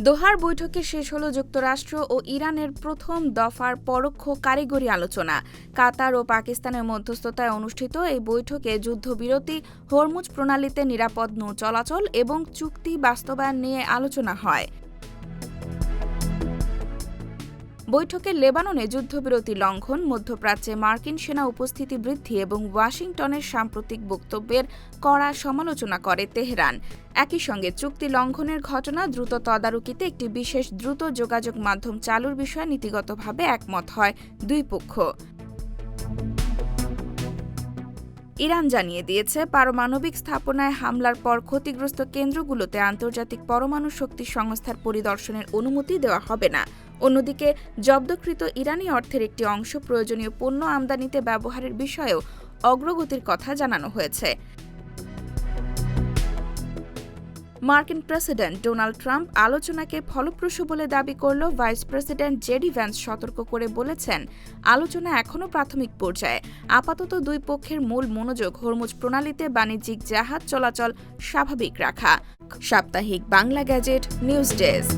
দোহার বৈঠকে শেষ হলো যুক্তরাষ্ট্র ও ইরানের প্রথম দফার পরোক্ষ কারিগরি আলোচনা। কাতার ও পাকিস্তানের মধ্যস্থতায় অনুষ্ঠিত এই বৈঠকে যুদ্ধবিরতি, হরমুজ প্রণালীতে নিরাপদ নৌ চলাচল এবং চুক্তি বাস্তবায়ন নিয়ে আলোচনা হয়। বৈঠকে লেবাননে যুদ্ধবিরতি লঙ্ঘন, মধ্যপ্রাচ্যে মার্কিন সেনা উপস্থিতি বৃদ্ধি এবং ওয়াশিংটনের সাম্প্রতিক বক্তব্যের কড়া সমালোচনা করে তেহরান। একই সঙ্গে চুক্তি লঙ্ঘনের ঘটনা দ্রুত তদারকিতে একটি বিশেষ দ্রুত যোগাযোগ মাধ্যম চালুর বিষয়ে নীতিগতভাবে একমত হয় দুই পক্ষ। ইরান জানিয়ে দিয়েছে, পারমাণবিক স্থাপনায় হামলার পর ক্ষতিগ্রস্ত কেন্দ্রগুলোতে আন্তর্জাতিক পরমাণু শক্তি সংস্থার পরিদর্শনের অনুমতি দেওয়া হবে না। অন্যদিকে জব্দকৃত ইরানি অর্থের একটি অংশ প্রয়োজনীয় পণ্য আমদানিতে ব্যবহারের বিষয়েও অগ্রগতির কথা জানানো হয়েছে। মার্কিন প্রেসিডেন্ট ডোনাল্ড ট্রাম্প আলোচনাকে ফলপ্রসূ বলে দাবি করল। ভাইস প্রেসিডেন্ট জেডি ভ্যান্স সতর্ক করে বলেছেন, আলোচনা এখনও প্রাথমিক পর্যায়ে। আপাতত দুই পক্ষের মূল মনোযোগ হরমুজ প্রণালীতে বাণিজ্যিক জাহাজ চলাচল স্বাভাবিক রাখা। সাপ্তাহিক বাংলা গ্যাজেট নিউজ ডেস্ক।